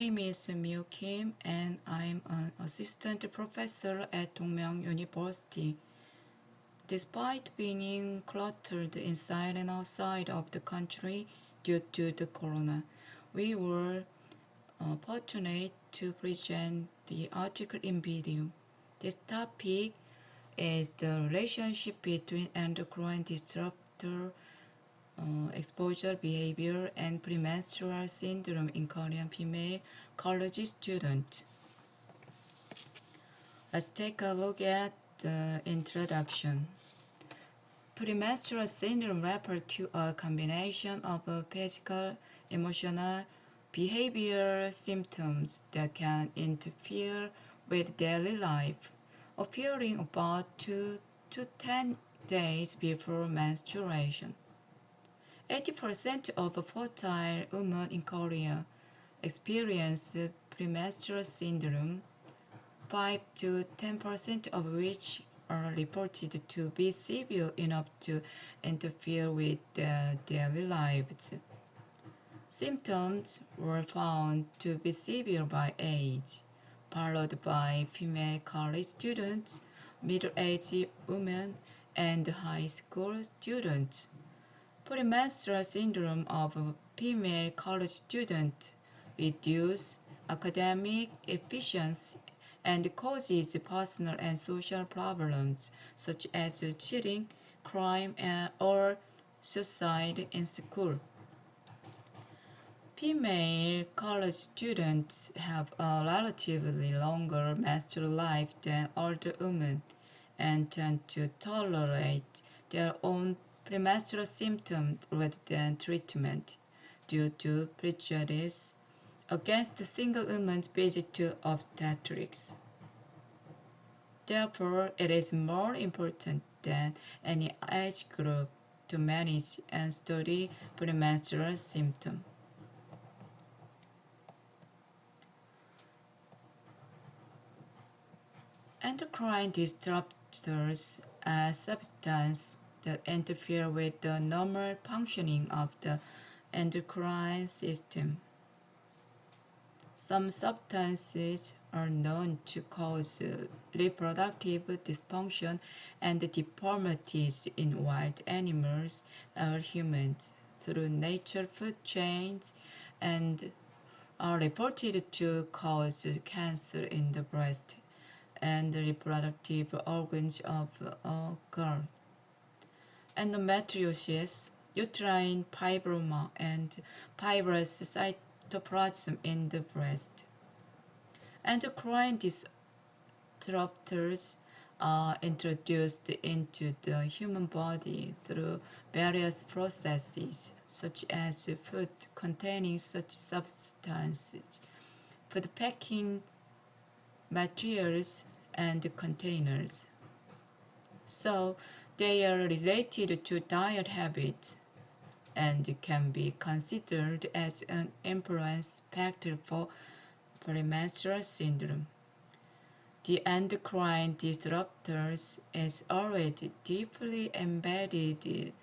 name is Miok-Kim and I'm an assistant professor at Dongmyeong University. Despite being cluttered inside and outside of the country due to the corona, we were fortunate to present the article in video. This topic is the relationship between endocrine disruptor exposure behavior and premenstrual syndrome in Korean female college students. Let's take a look at the introduction. Premenstrual syndrome refers to a combination of physical, emotional, behavioral symptoms that can interfere with daily life, appearing about 2 to 10 days before menstruation. 80% of fertile women in Korea experience premenstrual syndrome, 5 to 10% of which are reported to be severe enough to interfere with their daily lives. Symptoms were found to be severe by age, followed by female college students, middle-aged women, and high school students. Premenstrual syndrome of a female college student reduces academic efficiency and causes personal and social problems such as cheating, crime, or suicide in school. Female college students have a relatively longer menstrual life than older women and tend to tolerate their own premenstrual symptoms rather than treatment due to prejudice against single women's visit to obstetrics. Therefore, it is more important than any age group to manage and study premenstrual symptoms. Endocrine disruptors are substances that interfere with the normal functioning of the endocrine system. Some substances are known to cause reproductive dysfunction and deformities in wild animals or humans through natural food chains and are reported to cause cancer in the breast and the reproductive organs of a girl. Endometriosis, uterine fibroma, and fibrous cytoplasm in the breast. Endocrine disruptors are introduced into the human body through various processes, such as food containing such substances, food packing materials, and containers. So they are related to diet habits and can be considered as an influence factor for premenstrual syndrome. The endocrine disruptors is already deeply embedded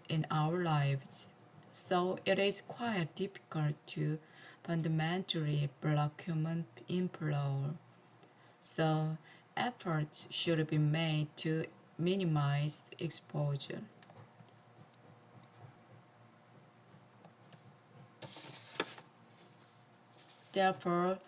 in our lives, so it is quite difficult to fundamentally block human inflow. So efforts should be made to minimize exposure. Therefore,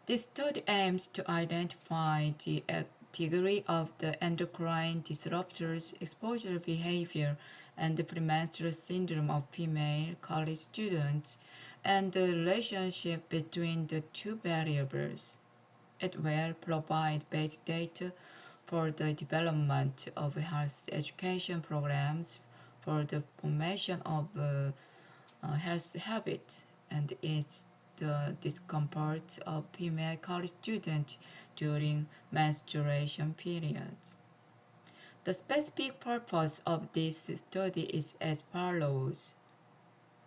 this study aims to identify the degree of the endocrine disruptors exposure behavior and the premenstrual syndrome of female college students and the relationship between the two variables. It will provide base data for the development of health education programs for the formation of health habits and its the discomfort of female college students during menstruation periods. The specific purpose of this study is as follows.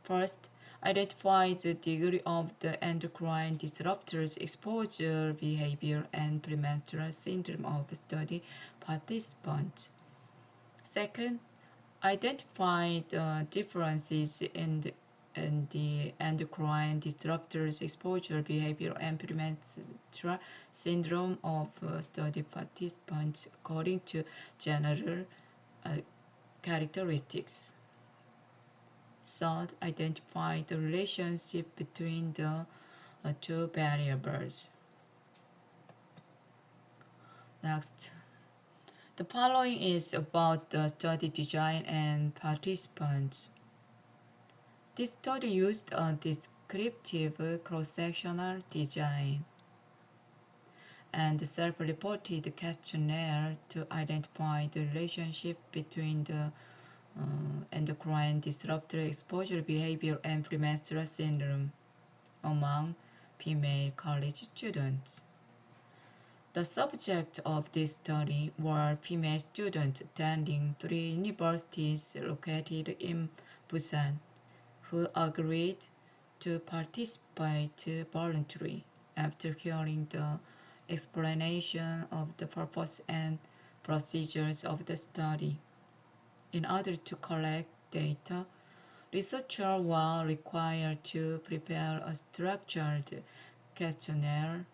First, identify the degree of the endocrine disruptors exposure behavior and premenstrual syndrome of study participants. Second, identify the differences in the and the endocrine disruptors, exposure, behavior, and premenstrual syndrome of study participants according to general characteristics. Third, identify the relationship between the two variables. Next, the following is about the study design and participants. This study used a descriptive cross-sectional design and self-reported questionnaire to identify the relationship between the endocrine disruptor exposure behavior and premenstrual syndrome among female college students. The subject of this study were female students attending 3 universities located in Busan who agreed to participate voluntarily after hearing the explanation of the purpose and procedures of the study. In order to collect data, researchers were required to prepare a structured questionnaire.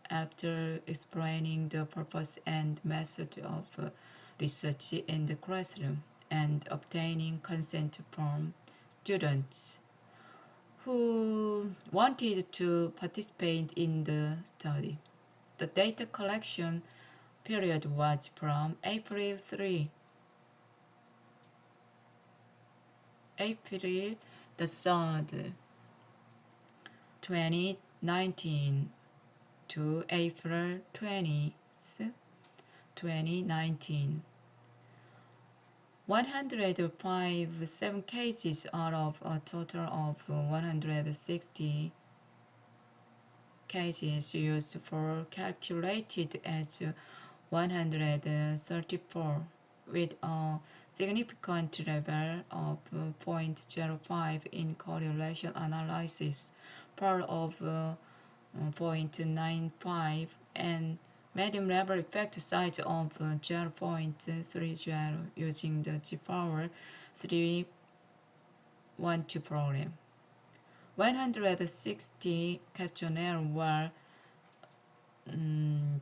After explaining the purpose and method of research in the classroom and obtaining consent from students who wanted to participate in the study, the data collection period was from April 3rd the 3rd, 2019 to April 20th, 2019. 107 cases out of a total of 160 cases used for calculated as 134 with a significant level of 0.05 in correlation analysis, part of 0.95 and medium level effect size of 0.30 using the G-Power 312 program. 160 questionnaires were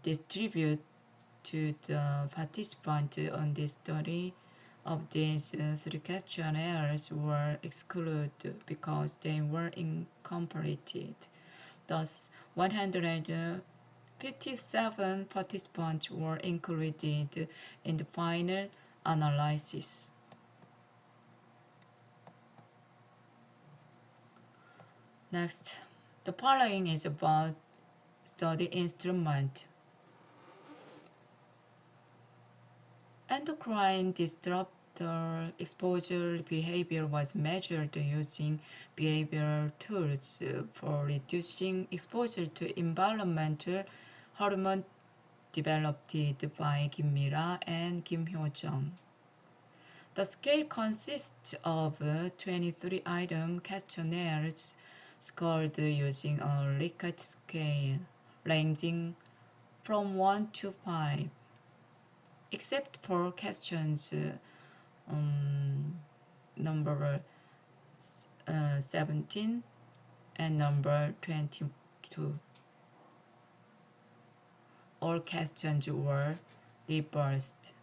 distributed to the participants on this study. Of these, 3 questionnaires were excluded because they were incomplete. Thus, 157 participants were included in the final analysis. Next, the following is about study instrument. Endocrine disruptor exposure behavior was measured using behavioral tools for reducing exposure to environmental hormone developed by Kim Mi-ra and Kim Hyo-jung. The scale consists of 23-item questionnaires scored using a Likert scale ranging from 1 to 5, except for questions number 17 and number 22. All questions were reversed,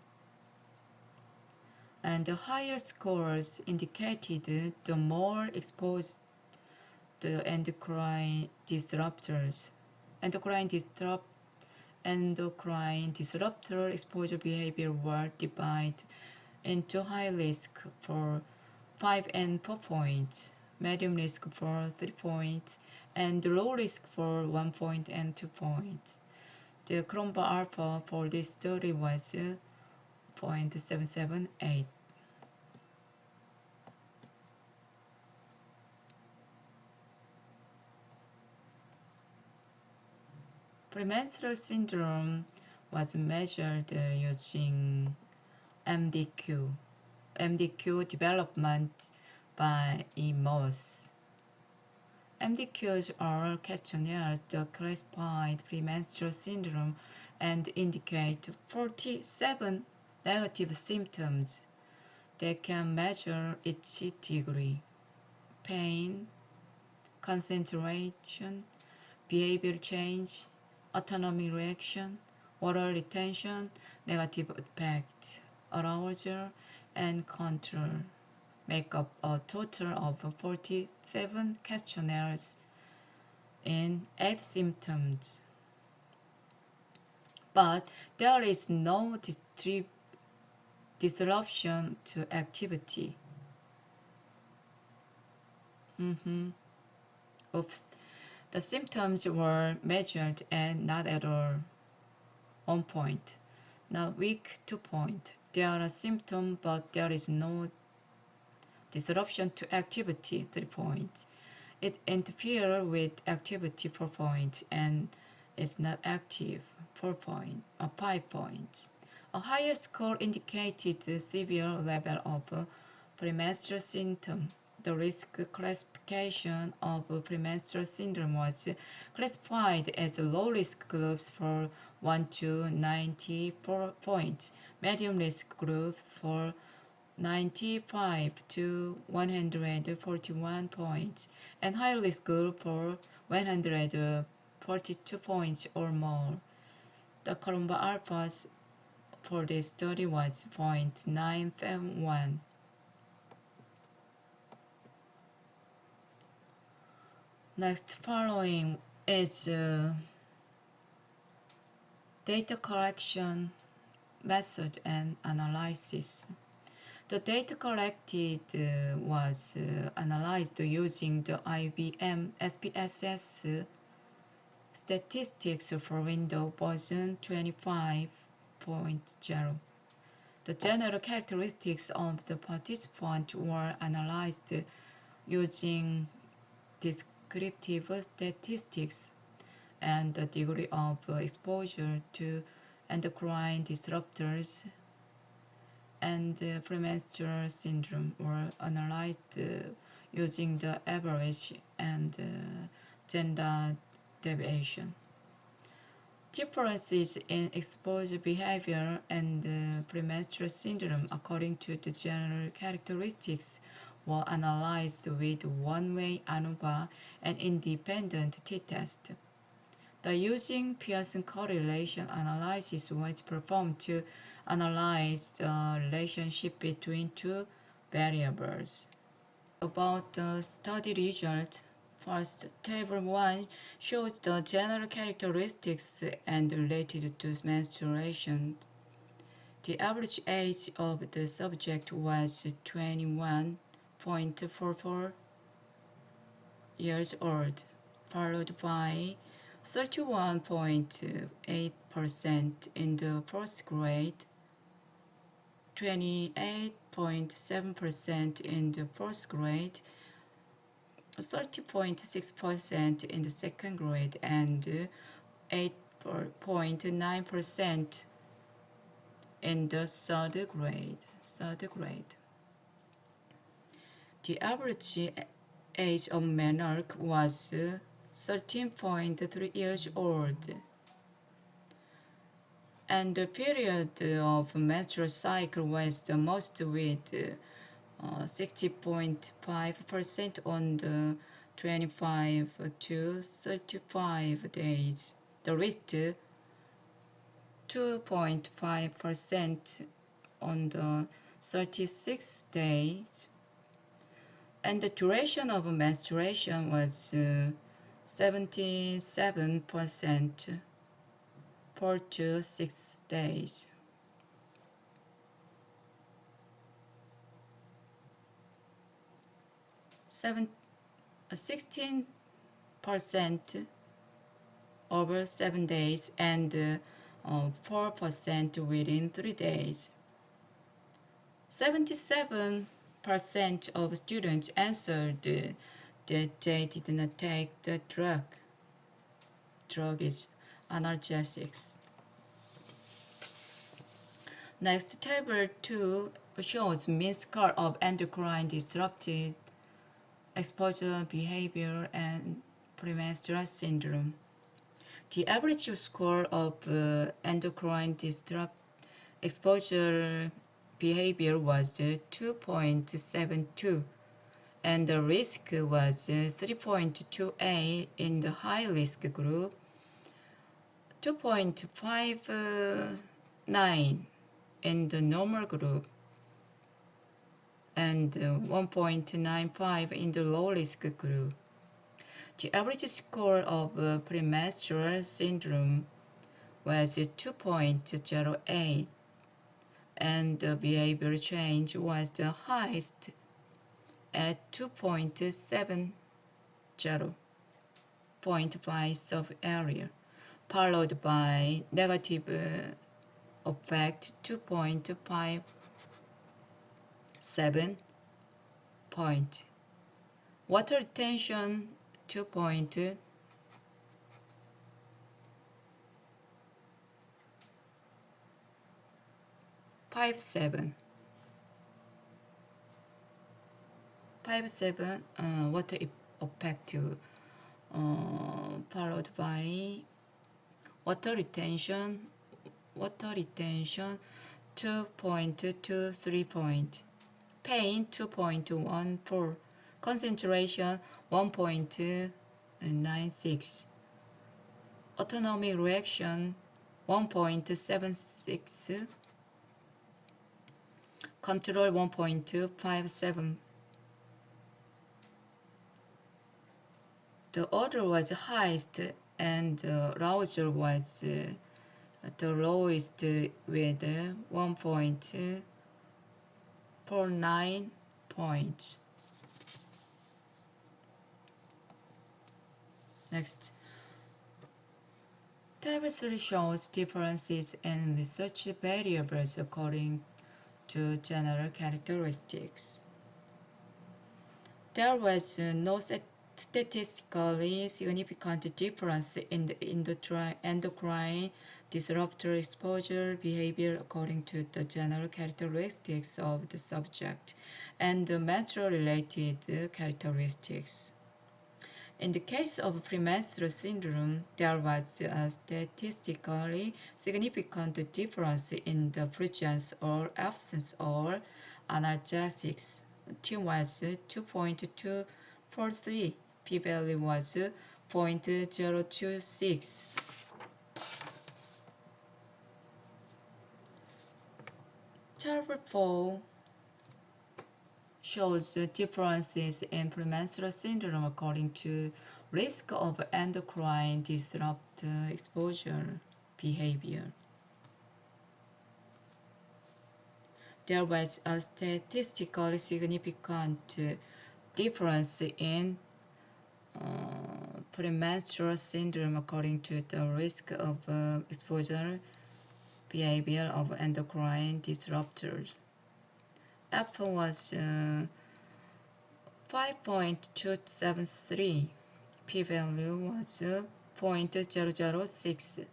and the higher scores indicated the more exposed the endocrine disruptor exposure behavior were divided into high risk for 5 and 4 points, medium risk for 3 points, and low risk for 1 point and 2 points. The Cronbach alpha for this study was 0.778. Premenstrual syndrome was measured using MDQ development by E. Moss. MDQs are questionnaires that classify premenstrual syndrome and indicate 47 negative symptoms. They can measure each degree. pain, concentration, behavior change, autonomic reaction, oral retention, negative effect, arousal, and control make up a total of 47 questionnaires in 8 symptoms. But there is no disruption to activity. Oops. The symptoms were measured and not at all on point, not weak to point. There are symptoms, but there is no disruption to activity, 3 points. It interferes with activity, 4 points, and is not active, 5 points. A higher score indicated a severe level of premenstrual symptom. The risk classification of premenstrual syndrome was classified as low-risk groups for 1 to 94 points, medium risk group for 95 to 141 points, and high risk group for 142 points or more. The Columba alphas for this study was 0.971. Next, following is data collection method and analysis. The data collected was analyzed using the IBM SPSS statistics for Windows version 25.0. The general characteristics of the participant were analyzed using descriptive statistics, and the degree of exposure to endocrine disruptors and premenstrual syndrome were analyzed using the average and standard deviation. Differences in exposure behavior and premenstrual syndrome according to the general characteristics were analyzed with one-way ANOVA and independent t-test. The using Pearson correlation analysis was performed to analyze the relationship between two variables. About the study result, first, Table 1 shows the general characteristics and related to menstruation. The average age of the subject was 21.44 years old, followed by 31.8% in the first grade, 28.7% in the first grade, 30.6% in the second grade, and 8.9% in the third grade. The average age of menarche was 13.3 years old, and the period of menstrual cycle was the most with 60.5% on the 25 to 35 days, the rest 2.5% on the 36 days, and the duration of menstruation was 77%, 4 to 6 days. Seven, 16% over 7 days and 4% within 3 days. 77% of students answered that they did not take the drug. Drug is analgesics. Next, Table 2 shows mean score of endocrine disrupted exposure behavior and premenstrual syndrome. The average score of endocrine disrupt exposure behavior was 2.72, and the risk was 3.28 in the high risk group, 2.59 in the normal group, and 1.95 in the low risk group. The average score of premenstrual syndrome was 2.08, and the behavior change was the highest at 2.70 point by sub-area, followed by negative effect 2.57 point. Water retention 2.57. Water effect followed by water retention 2.23 point, pain 2.14, concentration 1.96, autonomic reaction 1.76, control 1.57. The order was highest and arousal was the lowest with 1.49 points. Next. Table 3 shows differences in research variables according to general characteristics. There was no statistically significant difference in the endocrine disruptor exposure behavior according to the general characteristics of the subject and the menstrual-related characteristics. In the case of premenstrual syndrome, there was a statistically significant difference in the presence or absence of analgesics. T was 2.243, p-value was 0.026. Table 4 shows differences in premenstrual syndrome according to risk of endocrine disruptor exposure behavior. There was a statistically significant difference in premenstrual syndrome according to the risk of exposure behavior of endocrine disruptors. F was 5.273, p-value was 0.006.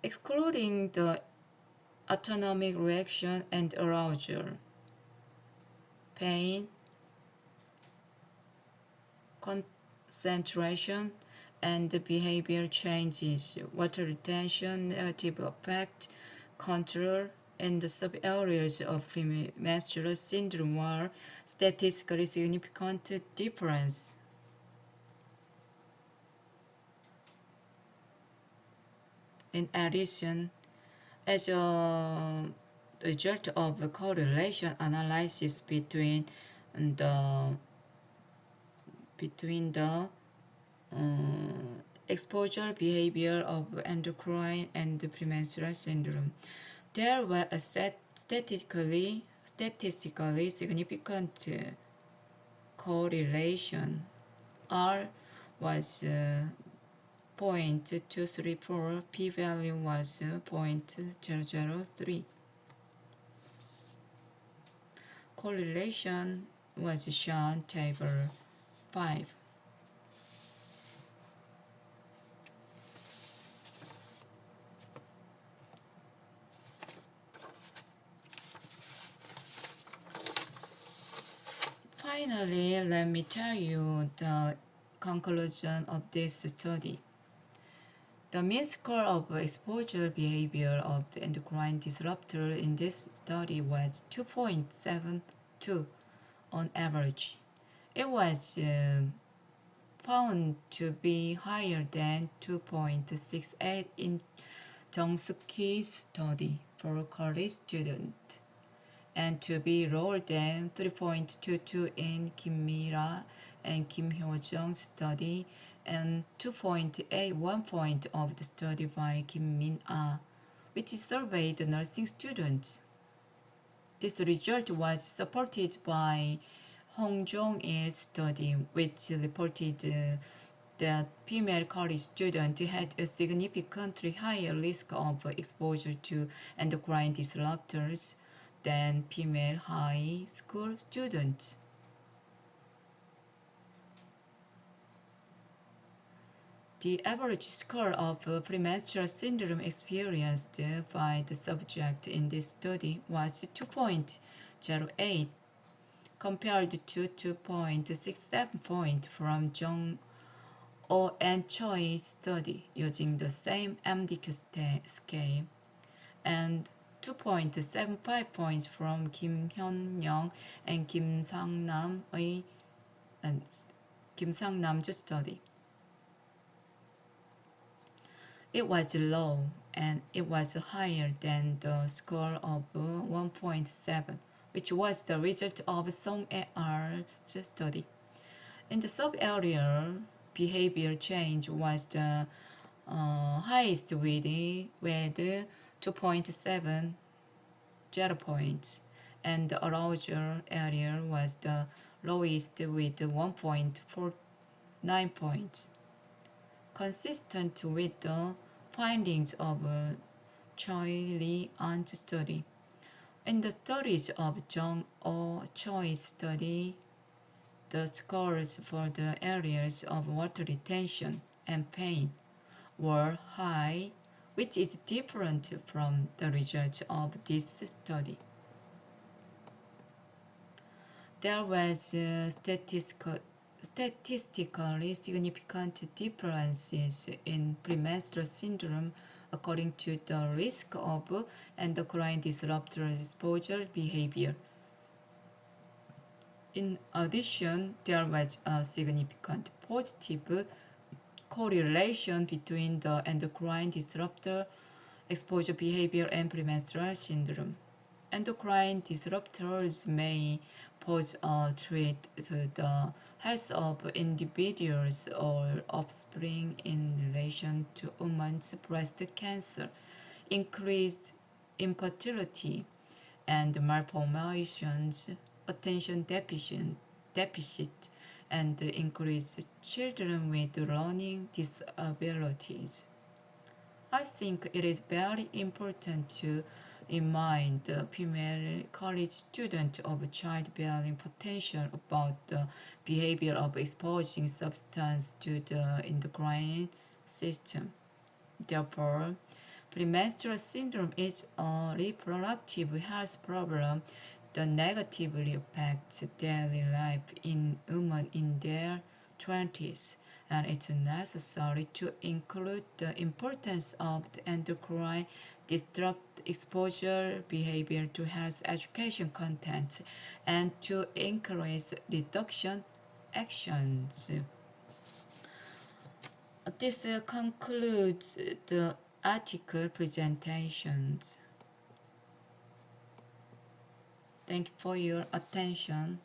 Excluding the autonomic reaction and arousal, pain, concentration, and behavior changes, water retention, negative effect, control, and the sub-areas of premenstrual syndrome were statistically significant difference. In addition, as a result of the correlation analysis between the exposure behavior of endocrine and premenstrual syndrome, there was a statistically significant correlation. R was 0.234, p-value was 0.003. Correlation was shown table 5. Finally, let me tell you the conclusion of this study. The mean score of exposure behavior of the endocrine disruptor in this study was 2.72 on average, It was found to be higher than 2.68 in Jung-Suk-Hee's study for college students, and to be lower than 3.22 in Kim Mi-ra and Kim Hyo-jung's study, and 2.81 point of the study by Kim Min-ah, which surveyed nursing students. This result was supported by Hong Jong-il's study, which reported that female college students had a significantly higher risk of exposure to endocrine disruptors than female high school students. The average score of premenstrual syndrome experienced by the subject in this study was 2.08 compared to 2.67 point from Jung and Choi's study using the same MDQ scale, and 2.75 points from Kim Hyun-young and Kim Sang-nam's study. It was low, and it was higher than the score of 1.7, which was the result of Song et al.'s study. In the sub-area, behavior change was the highest with 2.70 points, and the arousal area was the lowest with 1.49 points. Consistent with the findings of Choi Lee-an's study. In the studies of Jung Choi's study, the scores for the areas of water retention and pain were high, which is different from the results of this study. There was statistically significant differences in premenstrual syndrome according to the risk of endocrine disruptor exposure behavior. In addition, there was a significant positive correlation between the endocrine disruptor exposure behavior and premenstrual syndrome. Endocrine disruptors may pose a threat to the health of individuals or offspring in relation to women's breast cancer, increased infertility, and malformations, attention deficit, and increased children with learning disabilities. I think it is very important to remind the female college student of childbearing potential about the behavior of exposing substance to the endocrine system. Therefore, premenstrual syndrome is a reproductive health problem that negatively affects daily life in women in their 20s, and it's necessary to include the importance of the endocrine disrupt exposure behavior to health education content and to encourage reduction actions. This concludes the article presentations. Thank you for your attention.